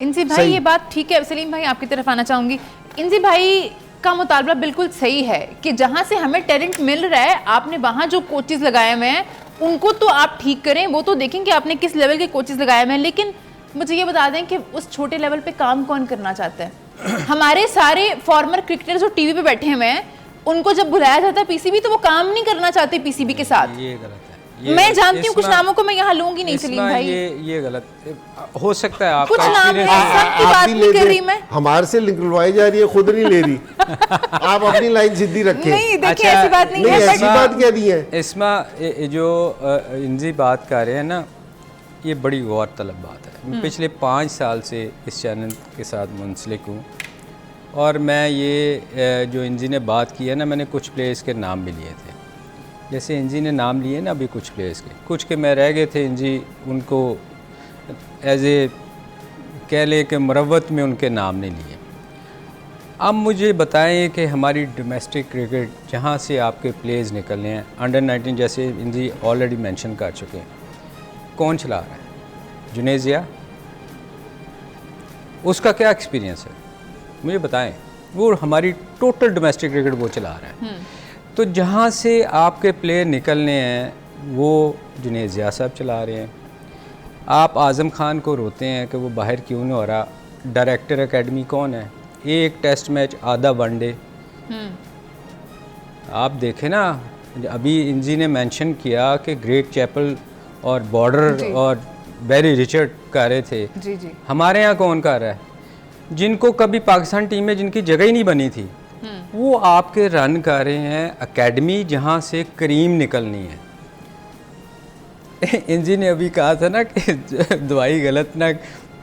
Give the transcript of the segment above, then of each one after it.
इंजी भाई ये बात ठीक है, सलीम भाई आपकी तरफ आना चाहूंगी। इंजी भाई का मुतालबा बिल्कुल सही है कि जहां से हमें टैलेंट मिल रहा है, आपने वहां जो कोचेस लगाए हुए हैं उनको तो आप ठीक करें, वो तो देखें कि आपने किस लेवल के कोचेस लगाए हुए हैं। लेकिन मुझे ये बता दें कि उस छोटे लेवल पे काम कौन करना चाहता है? हमारे सारे फॉर्मर क्रिकेटर जो टीवी पे बैठे हुए हैं, उनको जब बुलाया जाता है पीसीबी तो वो काम नहीं करना चाहते पीसीबी के साथ। ये गलत है। मैं जानती हूँ, कुछ नामों को मैं यहाँ लूंगी नहीं सलीम भाई। ये गलत हो सकता है। आपका कुछ नाम है, सबकी बात नहीं कर रही मैं। हमारे से लिंक लुड़वाई जा रही है, खुद नहीं ले रही। आप अपनी लाइन सीधी रखें। नहीं देखिए, ऐसी बात नहीं है। ऐसी बात क्या दी है इसमें जो इंजी बात कर रहे हैं ना, ये बड़ी गौर तलब बात है। मैं पिछले 5 साल से इस चैनल के साथ मुंसलिक हूँ और मैं ये जो इंजी ने बात की है ना, मैंने कुछ प्लेयर्स के नाम भी लिए थे। जैसे इंजी ने नाम लिए ना अभी कुछ प्लेयर्स के, कुछ के मैं रह गए थे। इंजी उनको एज ए कह ले कि मुरव्वत में उनके नाम नहीं लिए। अब मुझे बताएं कि हमारी डोमेस्टिक क्रिकेट जहाँ से आपके प्लेयर्स निकलने हैं, अंडर 19 जैसे इंजी ऑलरेडी मेंशन कर चुके हैं, कौन चला रहा है? जुनेजिया, उसका क्या एक्सपीरियंस है मुझे बताएं। वो हमारी टोटल डोमेस्टिक क्रिकेट वो चला रहा है। तो जहाँ से आपके प्लेयर निकलने हैं वो जुनेजिया साहब चला रहे हैं। आप आज़म खान को रोते हैं कि वो बाहर क्यों नहीं हो रहा। डायरेक्टर एकेडमी कौन है? एक टेस्ट मैच, आधा वनडे। आप देखें ना, अभी इंजी ने मेंशन किया कि ग्रेट चैपल और बॉर्डर और बैरी रिचर्ड कर रहे थे। जी। हमारे यहाँ कौन कर रहा है? जिनको कभी पाकिस्तान टीम में जिनकी जगह ही नहीं बनी थी, वो आपके रन कर रहे हैं एकेडमी जहाँ से करीम निकलनी है। इंजी ने अभी कहा था ना कि दवाई गलत ना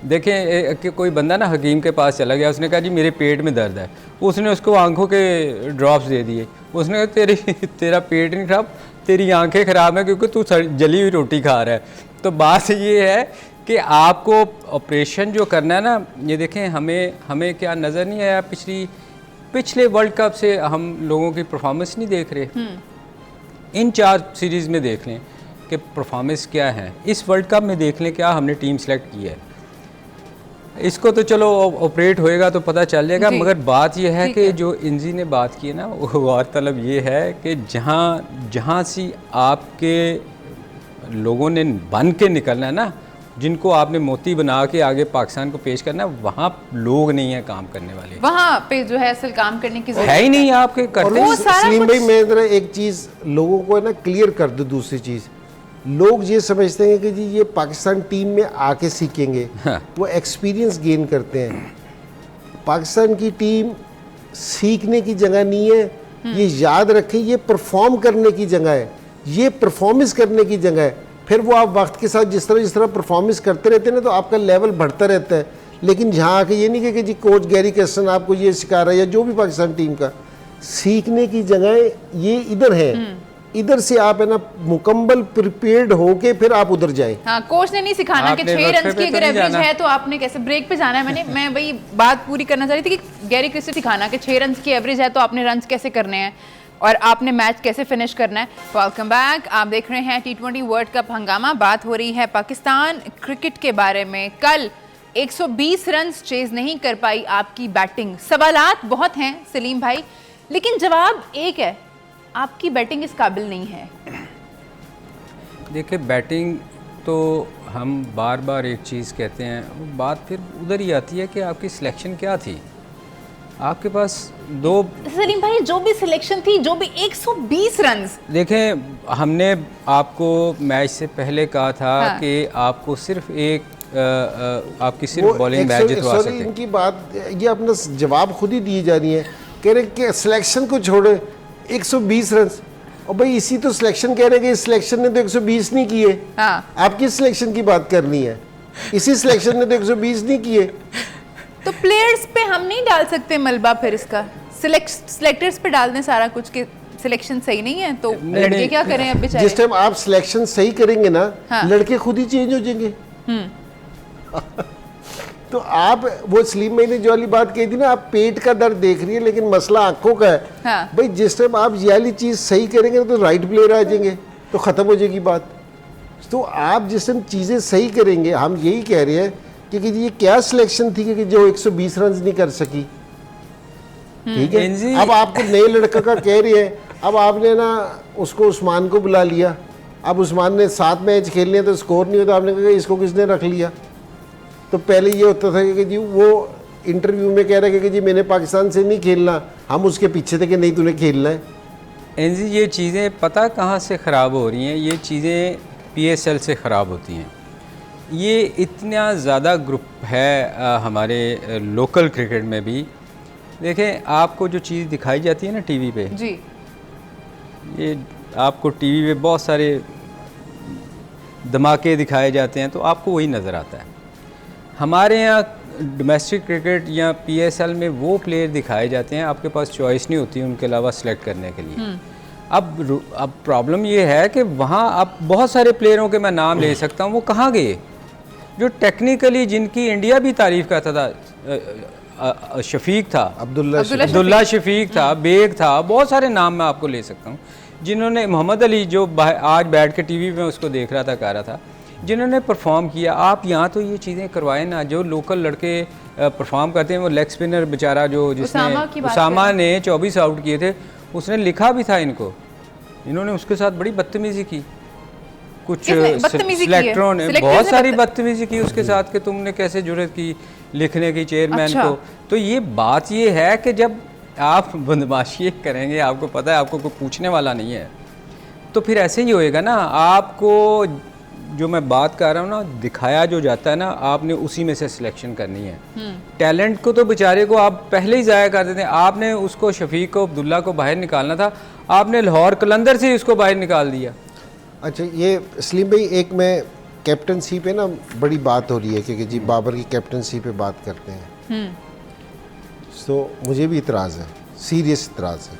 देखें, कि कोई बंदा ना हकीम के पास चला गया, उसने कहा जी मेरे पेट में दर्द है। उसने उसको आंखों के ड्रॉप्स दे दिए। उसने कहा तेरा पेट नहीं खराब, तेरी आंखें ख़राब हैं क्योंकि तू जली हुई रोटी खा रहा है। तो बात ये है कि आपको ऑपरेशन जो करना है ना, ये देखें हमें क्या नज़र नहीं आया पिछले वर्ल्ड कप से हम लोगों की परफॉर्मेंस नहीं देख रहे। इन 4 सीरीज़ में देख लें कि परफॉर्मेंस क्या है। इस वर्ल्ड कप में देख लें क्या हमने टीम सेलेक्ट की है। इसको तो चलो ऑपरेट होएगा तो पता चल जाएगा, मगर बात यह है कि जो इंजी ने बात की है ना, वो गौरतलब ये है कि जहाँ से आपके लोगों ने बन के निकलना है ना, जिनको आपने मोती बना के आगे पाकिस्तान को पेश करना, वहाँ लोग नहीं है काम करने वाले। वहाँ पे जो है असल काम करने की जरूरत है ही नहीं आपके करते। वो सलीम भाई मैं जरा एक चीज़ लोगों को ना क्लियर कर दूँ। दूसरी चीज़, लोग ये समझते हैं कि जी ये पाकिस्तान टीम में आके सीखेंगे। हाँ। वो एक्सपीरियंस गेन करते हैं। पाकिस्तान की टीम सीखने की जगह नहीं है, ये याद रखें, ये परफॉर्म करने की जगह है, ये परफॉर्मेंस करने की जगह है। फिर वो आप वक्त के साथ जिस तरह परफॉर्मेंस करते रहते हैं ना, तो आपका लेवल बढ़ता रहता है। लेकिन जहाँ आके ये नहीं कि जी कोच गैरी कैस्टन आपको ये सिखा रहा है या जो भी पाकिस्तान टीम का, सीखने की जगह ये इधर है। इधर से आप है ना मुकम्मल प्रिपेयर्ड होके फिर आप उधर जाएं। हाँ, कोच ने नहीं सिखाना कि 6 रन की अगर एवरेज है तो आपने कैसे ब्रेक पे जाना है। मैं वही बात पूरी करना चाह रही थी कि गैरी कैसे सिखाना कि 6 रन की एवरेज है तो आपने रन कैसे करने हैं और आपने मैच कैसे फिनिश करना है। वेलकम बैक, आप देख रहे हैं T20 वर्ल्ड कप हंगामा। बात हो रही है पाकिस्तान क्रिकेट के बारे में। कल 120 रन चेज नहीं कर पाई आपकी बैटिंग। सवालात बहुत हैं सलीम भाई, लेकिन जवाब एक है, आपकी बैटिंग इस काबिल नहीं है। देखिए, बैटिंग तो हम बार बार एक चीज़ कहते हैं, बात फिर उधर ही आती है कि आपकी सिलेक्शन क्या थी। आपके पास सलीम भाई जो भी सिलेक्शन थी, जो भी 120 रन। देखें, हमने आपको मैच से पहले कहा था कि आपको सिर्फ आपकी सिर्फ बॉलिंग मैच जितवा सकते हैं। इनकी बात ये अपना जवाब खुद ही दी जा रही है, कह रहे कि सिलेक्शन को छोड़े 120 रन। और भाई इसी तो सिलेक्शन कह रहे हैं कि सिलेक्शन ने तो 120 नहीं किए। हाँ। आप किस सिलेक्शन की बात करनी है? इसी सिलेक्शन ने तो 120 नहीं किए। तो प्लेयर्स पे हम नहीं डाल सकते मलबा, फिर इसका सिलेक्टर्स पे डाल दें सारा कुछ कि सिलेक्शन सही नहीं है तो लड़के क्या करें अब बेचारे। जिस टाइम आप सिलेक्शन सही करेंगे ना, हाँ। लड़के खुद ही चेंज हो जाएंगे। तो आप वो सलीम भाई ने जो वाली बात कही थी ना, आप पेट का दर्द देख रही है लेकिन मसला आंखों का है। हाँ। भाई जिस टाइम आप ये वाली चीज सही करेंगे तो राइट प्लेयर आ जाएंगे, तो खत्म हो जाएगी बात। तो आप जिस टाइम चीजें सही करेंगे, हम यही कह रहे हैं कि जी ये क्या सिलेक्शन थी कि जो 120 रन नहीं कर सकी। ठीक है, अब आपको नए लड़का का कह रहे हैं, अब आपने ना उसको उस्मान को बुला लिया, अब उस्मान ने 7 मैच खेलने तो स्कोर नहीं होता, आपने कहा इसको किसने रख लिया। तो पहले ये होता था कि जी वो इंटरव्यू में कह रहा है कि जी मैंने पाकिस्तान से नहीं खेलना, हम उसके पीछे थे कि नहीं तूने खेलना है। एनजी ये चीज़ें पता कहाँ से ख़राब हो रही हैं, ये चीज़ें PSL से ख़राब होती हैं। ये इतना ज़्यादा ग्रुप है हमारे लोकल क्रिकेट में भी। देखें, आपको जो चीज़ दिखाई जाती है ना टीवी पे जी, ये आपको टीवी पे बहुत सारे धमाके दिखाए जाते हैं तो आपको वही नज़र आता है। हमारे यहाँ डोमेस्टिक क्रिकेट या PSL में वो प्लेयर दिखाए जाते हैं, आपके पास चॉइस नहीं होती उनके अलावा सेलेक्ट करने के लिए। अब प्रॉब्लम ये है कि वहाँ अब बहुत सारे प्लेयरों के मैं नाम ले सकता हूँ, वो कहाँ गए जो टेक्निकली जिनकी इंडिया भी तारीफ़ करता था। शफीक था, अब्दुल्ला शफीक था, बेग था, बहुत सारे नाम मैं आपको ले सकता हूँ जिन्होंने, मोहम्मद अली जो आज बैठ के टीवी में उसको देख रहा था, कह रहा था, जिन्होंने परफॉर्म किया। आप यहाँ तो ये चीज़ें करवाएं ना, जो लोकल लड़के परफॉर्म करते हैं। वो लेग स्पिनर बेचारा जो जिसने उसामा ने 24 आउट किए थे, उसने लिखा भी था इनको, इन्होंने उसके साथ बड़ी बदतमीजी की, कुछ सिलेक्टरों ने बहुत सारी बदतमीजी की उसके साथ कि तुमने कैसे जुर्रत की लिखने की चेयरमैन को। तो ये बात ये है कि जब आप बदमाशी करेंगे, आपको पता है आपको कोई पूछने वाला नहीं है, तो फिर ऐसे ही होएगा ना। आपको जो मैं बात कर रहा हूँ ना, दिखाया जो जाता है ना, आपने उसी में से सिलेक्शन करनी है। टैलेंट को तो बेचारे को आप पहले ही ज़ाया कर देते हैं। आपने उसको, शफीक को, अब्दुल्ला को बाहर निकालना था, आपने लाहौर कलंदर से उसको बाहर निकाल दिया। अच्छा, ये सलीम भाई, एक मैं कैप्टनसी पे ना बड़ी बात हो रही है कि जी बाबर की कैप्टनसी पे बात करते हैं, तो मुझे भी इतराज़ है, सीरियस इतराज़ है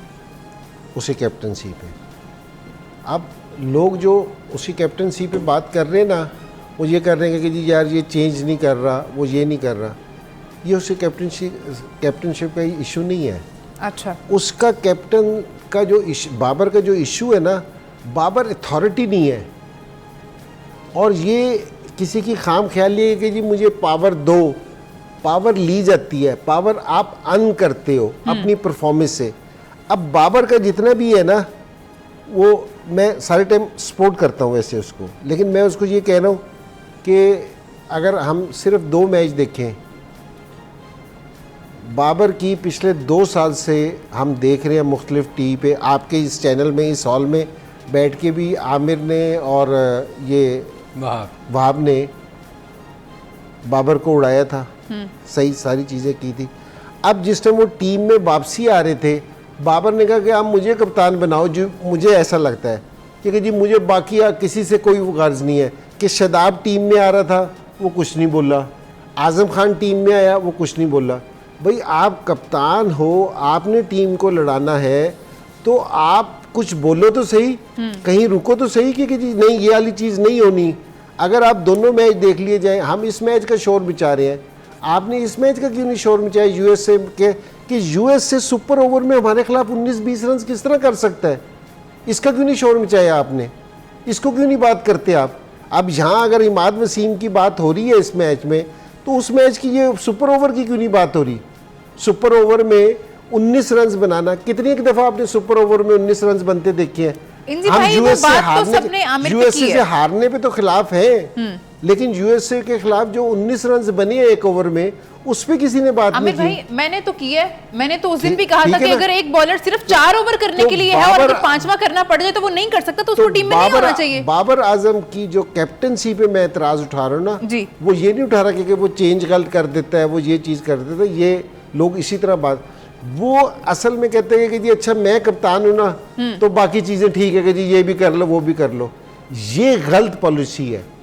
उसी कैप्टनसी पे। अब लोग जो उसी कैप्टनसी पे बात कर रहे हैं ना, वो ये कर रहे हैं कि जी यार ये चेंज नहीं कर रहा, वो ये नहीं कर रहा। ये उसी कैप्टनशिप का इशू नहीं है। अच्छा, उसका कैप्टन का जो बाबर का जो इशू है ना, बाबर अथॉरिटी नहीं है, और ये किसी की खाम ख्याली है कि जी मुझे पावर दो। पावर ली जाती है, पावर आप अर्न करते हो अपनी परफॉर्मेंस से। अब बाबर का जितना भी है ना, वो मैं सारे टाइम सपोर्ट करता हूँ वैसे उसको, लेकिन मैं उसको ये कह रहा हूँ कि अगर हम सिर्फ 2 मैच देखें, बाबर की पिछले 2 साल से हम देख रहे हैं मुख्तलिफ टीवी पे, आपके इस चैनल में, इस हॉल में बैठ के भी आमिर ने और ये वहाब ने बाबर को उड़ाया था, सही सारी चीज़ें की थी। अब जिस टाइम वो टीम में वापसी आ रहे थे, बाबर ने कहा कि आप मुझे कप्तान बनाओ, जो मुझे ऐसा लगता है कि जी मुझे बाकी किसी से कोई गर्ज नहीं है। कि शदाब टीम में आ रहा था, वो कुछ नहीं बोला, आज़म खान टीम में आया, वो कुछ नहीं बोला। भाई आप कप्तान हो, आपने टीम को लड़ाना है, तो आप कुछ बोलो तो सही, कहीं रुको तो सही कि जी नहीं ये वाली चीज़ नहीं होनी। अगर आप दोनों मैच देख लिए जाएं, हम इस मैच का शोर मचा रहे हैं, आपने इस मैच का क्यों नहीं शोर मचाया यूएसए के, कि यूएसए सुपर ओवर में हमारे खिलाफ 19-20 रन किस तरह कर सकता है, इसका क्यों नहीं शोर मचाया आपने, इसको क्यों नहीं बात करते आप। अब यहाँ अगर इमाद वसीम की बात हो रही है इस मैच में, तो उस मैच की, ये सुपर ओवर की क्यों नहीं बात हो रही। सुपर ओवर में 19 रन बनाना, कितनी एक दफ़ा आपने सुपर ओवर में 19 रन बनते देखे हैं। हम यूएसए से हारने पे तो खिलाफ है, लेकिन यूएसए के खिलाफ जो 19 रन बने हैं एक ओवर में, उस पे किसी ने बात नहीं की। भाई मैंने तो की है, मैंने तो उस दिन भी कहा था कि अगर एक बॉलर सिर्फ 4 ओवर करने के लिए है और अगर 5वां करना पड़ जाए तो वो नहीं कर सकता, तो उसको टीम में नहीं होना चाहिए। बाबर आजम की जो कैप्टनसी पे मैं एतराज उठा रहा हूँ ना जी, वो ये नहीं उठा रहा कि वो चेंज गलत कर देता है, वो ये चीज कर देता है, ये लोग इसी तरह बात, वो असल में कहते हैं कि जी अच्छा मैं कप्तान हूं ना, तो बाकी चीजें ठीक है कि जी ये भी कर लो वो भी कर लो। ये गलत पॉलिसी है।